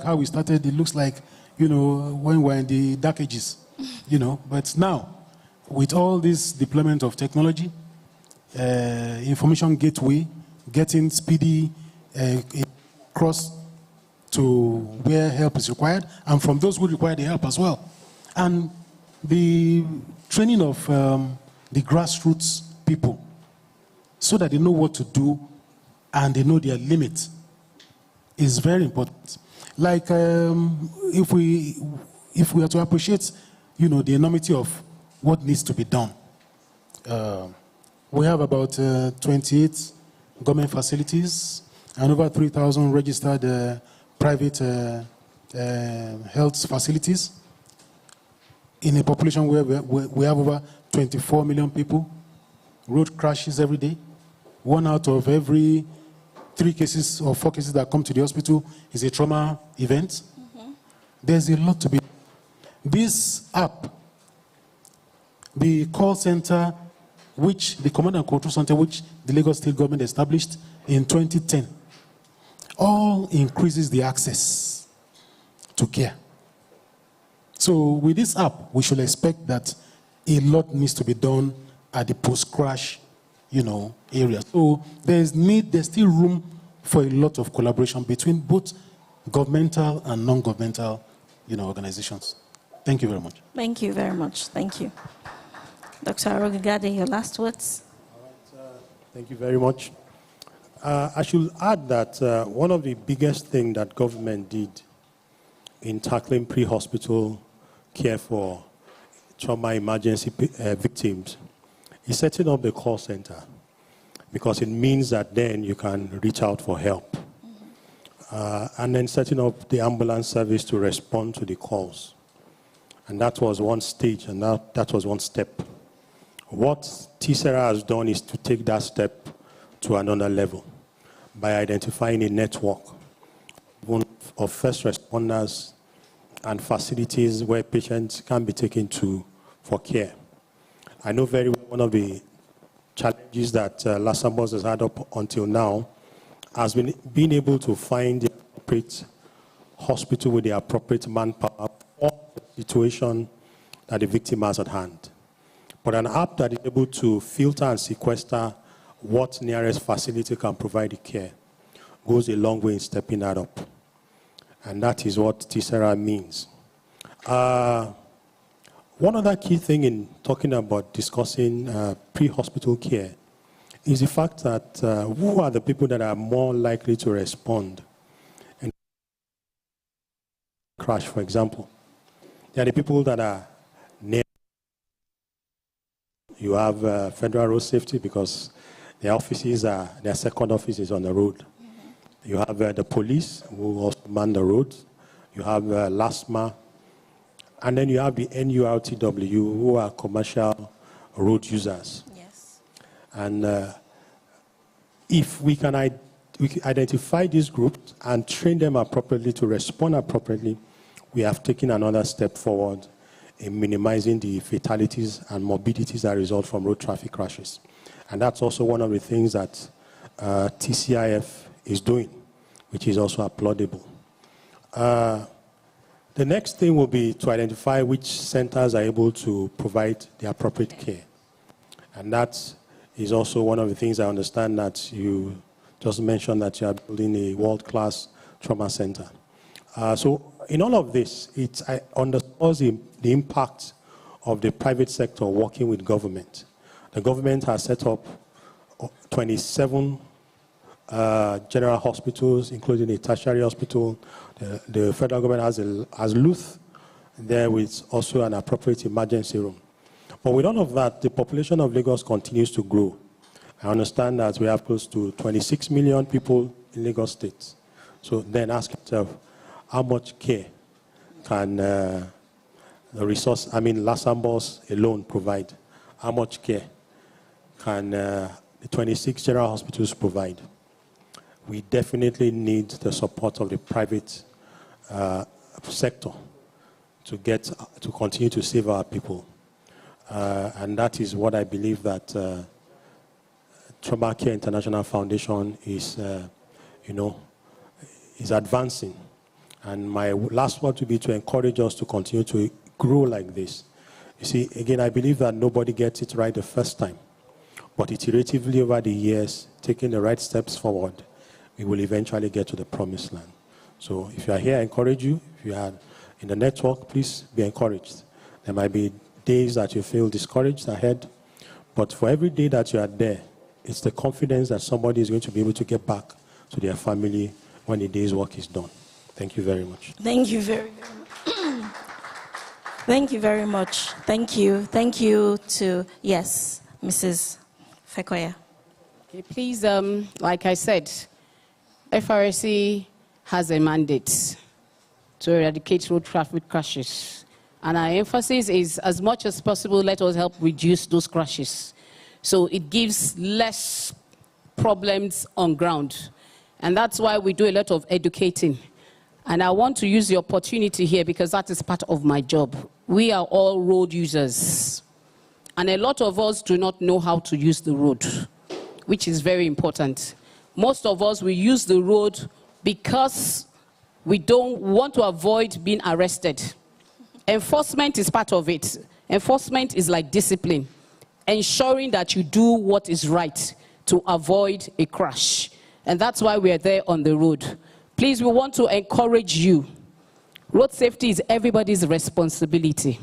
how we started, it looks like, when we're in the dark ages, But now, with all this deployment of technology, information gateway, getting speedy across to where help is required, and from those who require the help as well. And the training of the grassroots people so that they know what to do and they know their limits is very important. Like if we are to appreciate, the enormity of what needs to be done, we have about 28 government facilities and over 3,000 registered private health facilities in a population where we have over 24 million people. Road crashes every day. 1 out of every 3 cases or 4 cases that come to the hospital is a trauma event. Mm-hmm. There's a lot to be. This app, the call center, the command and control center, which the Lagos State government established in 2010, all increases the access to care. So with this app, we should expect that a lot needs to be done at the post-crash, area. So there's still room for a lot of collaboration between both governmental and non-governmental, organizations. Thank you very much. Thank you very much. Thank you. Dr. Arogigade, your last words. All right, thank you very much. I should add that one of the biggest things that government did in tackling pre-hospital care for trauma emergency victims is setting up the call center, because it means that then you can reach out for help. And then setting up the ambulance service to respond to the calls. And that was one stage, and that was one step. What TCERA has done is to take that step to another level by identifying a network of first responders and facilities where patients can be taken to for care. I know very well one of the challenges that Lasambos has had up until now has been being able to find the appropriate hospital with the appropriate manpower for the situation that the victim has at hand. But an app that is able to filter and sequester what nearest facility can provide the care goes a long way in stepping that up. And that is what TCERA means. One other key thing in talking about discussing pre-hospital care is the fact that who are the people that are more likely to respond and crash, for example. They are the people that are near. You have Federal Road Safety because their offices their second office is on the road. Mm-hmm. You have the police who also man the roads. You have LASMA. And then you have the NURTW who are commercial road users. Yes. And if we can identify these groups and train them appropriately to respond appropriately, we have taken another step forward in minimizing the fatalities and morbidities that result from road traffic crashes. And that's also one of the things that TCIF is doing, which is also applaudable. The next thing will be to identify which centers are able to provide the appropriate care. And that is also one of the things I understand that you just mentioned, that you are building a world-class trauma center. So in all of this, it underscores the impact of the private sector working with government. The government has set up 27 general hospitals, including a tertiary hospital. The federal government has Luth there with also an appropriate emergency room. But with all of that, the population of Lagos continues to grow. I understand that we have close to 26 million people in Lagos State. So then ask yourself, how much care can Lasambos alone provide? How much care can the 26 general hospitals provide? We definitely need the support of the private sector to continue to save our people. And that is what I believe that Trauma Care International Foundation is advancing. And my last word would be to encourage us to continue to grow like this. You see, again, I believe that nobody gets it right the first time. But iteratively over the years, taking the right steps forward, we will eventually get to the promised land. So if you are here, I encourage you. If you are in the network, please be encouraged. There might be days that you feel discouraged ahead, but for every day that you are there, it's the confidence that somebody is going to be able to get back to their family when the day's work is done. Thank you very much. Thank you very much. Thank you very much. Thank you. Thank you to, yes, Mrs. Fekoya. Okay, please, like I said, FRSC has a mandate to eradicate road traffic crashes. And our emphasis is, as much as possible, let us help reduce those crashes. So it gives less problems on ground. And that's why we do a lot of educating. And I want to use the opportunity here because that is part of my job. We are all road users. And a lot of us do not know how to use the road, which is very important. Most of us, we use the road because we don't want to avoid being arrested. Enforcement is part of it. Enforcement is like discipline, ensuring that you do what is right to avoid a crash. And that's why we are there on the road. Please, we want to encourage you. Road safety is everybody's responsibility.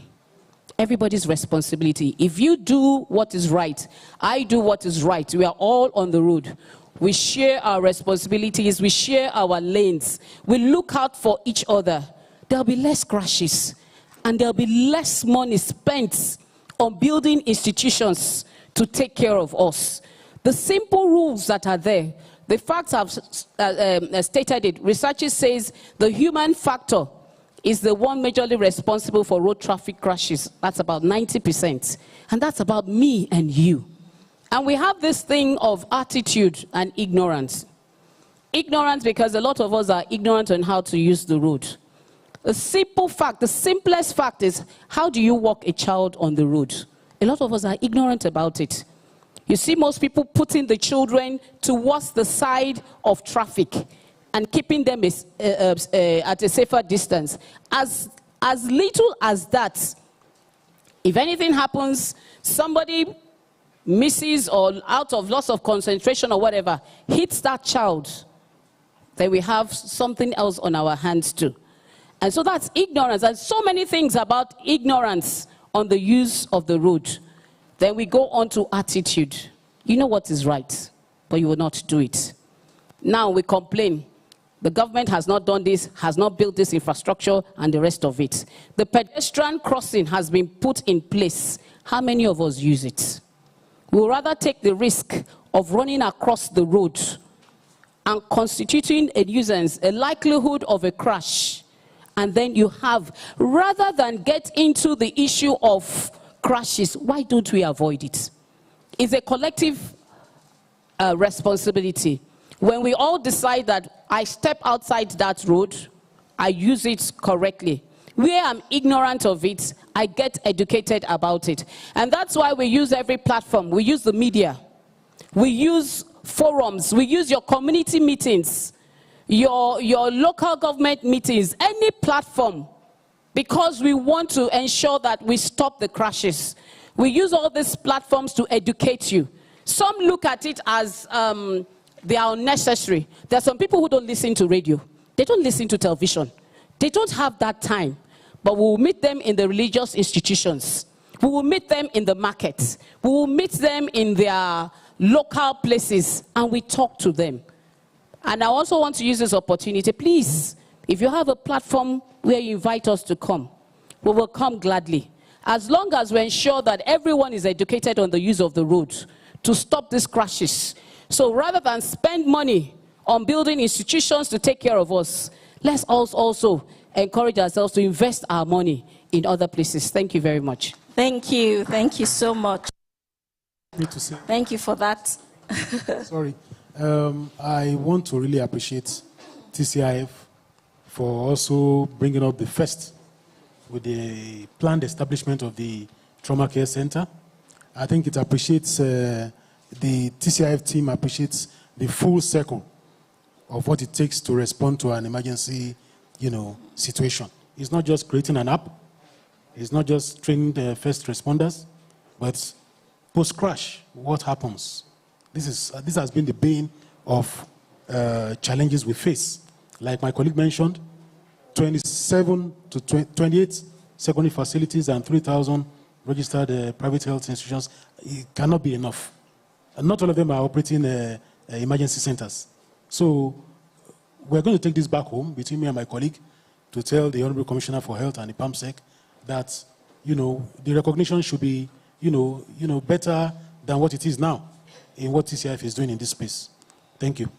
Everybody's responsibility. If you do what is right, I do what is right. We are all on the road. We share our responsibilities. We share our lanes. We look out for each other. There'll be less crashes. And there'll be less money spent on building institutions to take care of us. The simple rules that are there, the facts have stated it. Researchers says the human factor is the one majorly responsible for road traffic crashes. That's about 90%. And that's about me and you. And we have this thing of attitude and ignorance. Ignorance because a lot of us are ignorant on how to use the road. The simple fact, the simplest fact is, how do you walk a child on the road? A lot of us are ignorant about it. You see most people putting the children towards the side of traffic and keeping them at a safer distance. As little as that, if anything happens, somebody misses or out of loss of concentration or whatever, hits that child, then we have something else on our hands too. And so that's ignorance. And so many things about ignorance on the use of the road. Then we go on to attitude. You know what is right, but you will not do it. Now we complain. The government has not done this, has not built this infrastructure, and the rest of it. The pedestrian crossing has been put in place. How many of us use it? We'll rather take the risk of running across the road and constituting a nuisance, a likelihood of a crash. And then you have, rather than get into the issue of crashes, why don't we avoid it? It's a collective responsibility. When we all decide that I step outside that road, I use it correctly. Where I'm ignorant of it, I get educated about it. And that's why we use every platform. We use the media. We use forums. We use your community meetings, your local government meetings, any platform, because we want to ensure that we stop the crashes. We use all these platforms to educate you. Some look at it as they are unnecessary. There are some people who don't listen to radio. They don't listen to television. They don't have that time. But we will meet them in the religious institutions. We will meet them in the markets. We will meet them in their local places, and we talk to them. And I also want to use this opportunity. Please, if you have a platform where you invite us to come, we will come gladly. As long as we ensure that everyone is educated on the use of the road to stop these crashes. So rather than spend money on building institutions to take care of us, let's also encourage ourselves to invest our money in other places. Thank you very much. Thank you. Thank you so much. Thank you for that. Sorry. I want to really appreciate TCIF for also bringing up the first with the planned establishment of the Trauma Care Center. I think it appreciates, the TCIF team appreciates the full circle of what it takes to respond to an emergency situation. It's not just creating an app. It's not just training the first responders, but post-crash, what happens? This has been the bane of challenges we face. Like my colleague mentioned, 27 to 28 secondary facilities and 3,000 registered private health institutions. It cannot be enough. And not all of them are operating emergency centers. So we're going to take this back home between me and my colleague to tell the Honorable Commissioner for Health and the PAMSEC that, the recognition should be, better than what it is now in what TCIF is doing in this space. Thank you.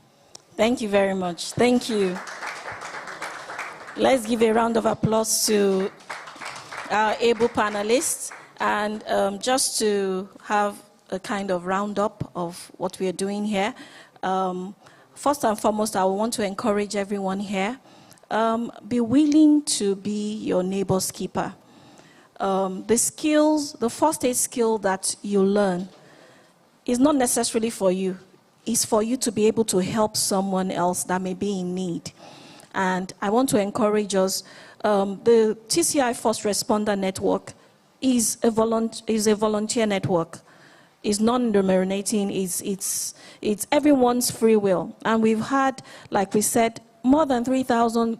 Thank you very much. Thank you. Let's give a round of applause to our able panelists. And just to have a kind of roundup of what we are doing here, first and foremost, I want to encourage everyone here, be willing to be your neighbor's keeper. The first aid skill that you learn is not necessarily for you. It's for you to be able to help someone else that may be in need. And I want to encourage us, the TCI First Responder Network is a volunteer network. It's non-remunerating, it's everyone's free will. And we've had, like we said, more than 3,000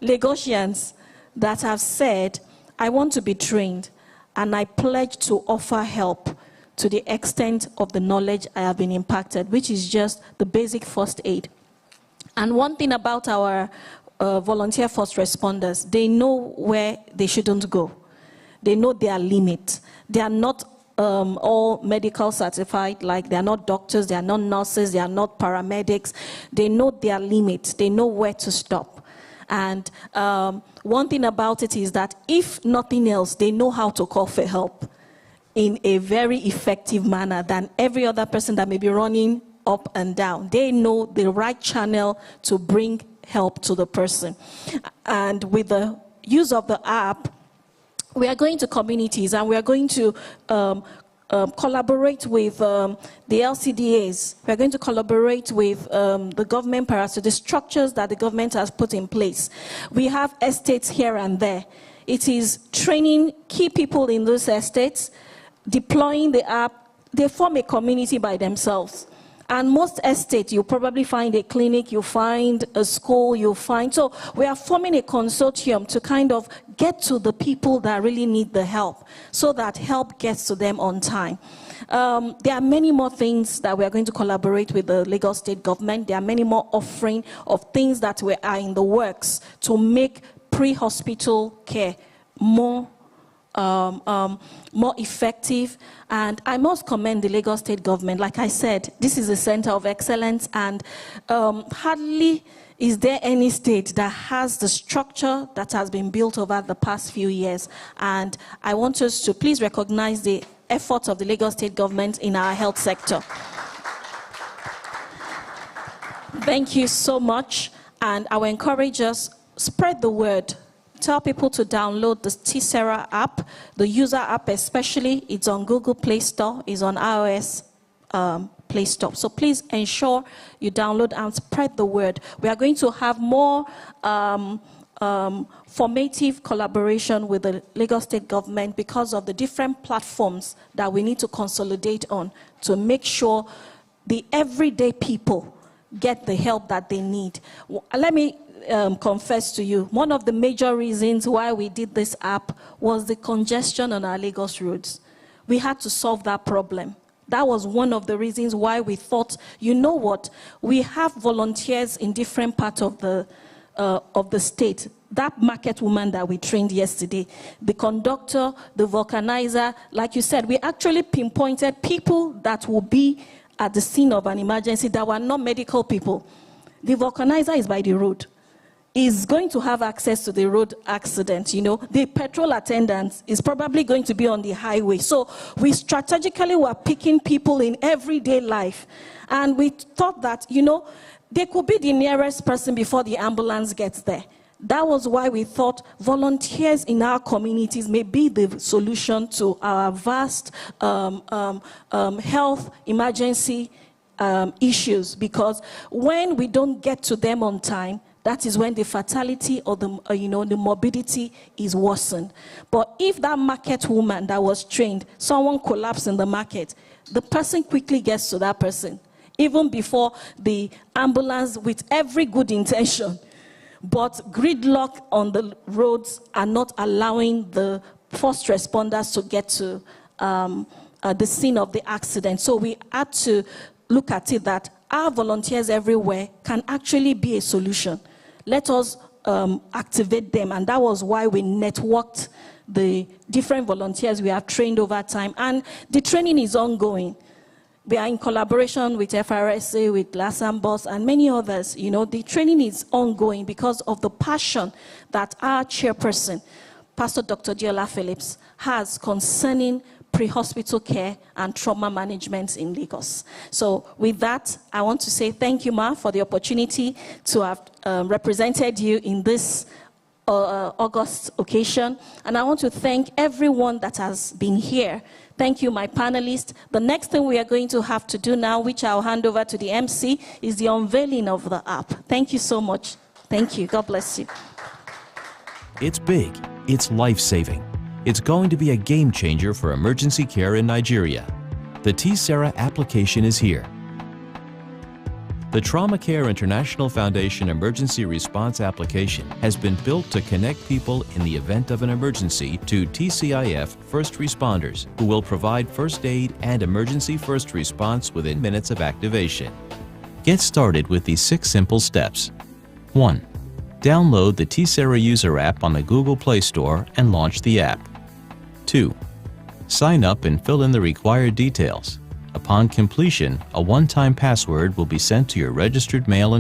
Lagosians that have said, I want to be trained, and I pledge to offer help to the extent of the knowledge I have been impacted, which is just the basic first aid. And one thing about our volunteer first responders, they know where they shouldn't go. They know their limit. They are not all medical certified, like they are not doctors, they are not nurses, they are not paramedics. They know their limit. They know where to stop. And one thing about it is that if nothing else, they know how to call for help in a very effective manner than every other person that may be running up and down. They know the right channel to bring help to the person. And with the use of the app, we are going to communities and we are going to collaborate with the LCDAs. We are going to collaborate with the government parasite, the structures that the government has put in place. We have estates here and there. It is training key people in those estates, deploying the app. They form a community by themselves. And most estates, you'll probably find a clinic, you'll find a school, so we are forming a consortium to kind of get to the people that really need the help, so that help gets to them on time. There are many more things that we are going to collaborate with the Lagos State government. There are many more offering of things that are in the works to make pre-hospital care more effective. And I must commend the Lagos State government. Like I said, this is a center of excellence, and hardly is there any state that has the structure that has been built over the past few years. And I want us to please recognize the efforts of the Lagos State government in our health sector. Thank you so much, and I will encourage us, spread the word. Tell people to download the TCERA app, the user app especially. It's on Google Play Store, it's on iOS Play Store. So please ensure you download and spread the word. We are going to have more formative collaboration with the Lagos State government because of the different platforms that we need to consolidate on to make sure the everyday people get the help that they need. Let me confess to you, one of the major reasons why we did this app was the congestion on our Lagos roads. We had to solve that problem. That was one of the reasons why we thought, you know what, we have volunteers in different parts of the state. That market woman that we trained yesterday, the conductor, the vulcanizer, like you said, we actually pinpointed people that will be at the scene of an emergency that were not medical people. The vulcanizer is by the road. Is going to have access to the road accident, The petrol attendant is probably going to be on the highway. So we strategically were picking people in everyday life. And we thought that, they could be the nearest person before the ambulance gets there. That was why we thought volunteers in our communities may be the solution to our vast health emergency issues. Because when we don't get to them on time, that is when the fatality or the, the morbidity is worsened. But if that market woman that was trained, someone collapsed in the market, the person quickly gets to that person, even before the ambulance, with every good intention. But gridlock on the roads are not allowing the first responders to get to the scene of the accident. So we had to look at it that our volunteers everywhere can actually be a solution. Let us activate them, and that was why we networked the different volunteers we have trained over time, and the training is ongoing. We are in collaboration with FRSA, with Lasambos, and many others. The training is ongoing because of the passion that our chairperson, Pastor Dr. Diola Phillips, has concerning pre-hospital care and trauma management in Lagos. So with that, I want to say thank you, Ma, for the opportunity to have represented you in this August occasion. And I want to thank everyone that has been here. Thank you, my panelists. The next thing we are going to have to do now, which I'll hand over to the MC, is the unveiling of the app. Thank you so much. Thank you. God bless you. It's big. It's life-saving. It's going to be a game changer for emergency care in Nigeria. The TCERA application is here. The Trauma Care International Foundation Emergency Response Application has been built to connect people in the event of an emergency to TCIF first responders who will provide first aid and emergency first response within minutes of activation. Get started with these 6 simple steps. 1. Download the TCERA user app on the Google Play Store and launch the app. 2. Sign up and fill in the required details. Upon completion, a one-time password will be sent to your registered mail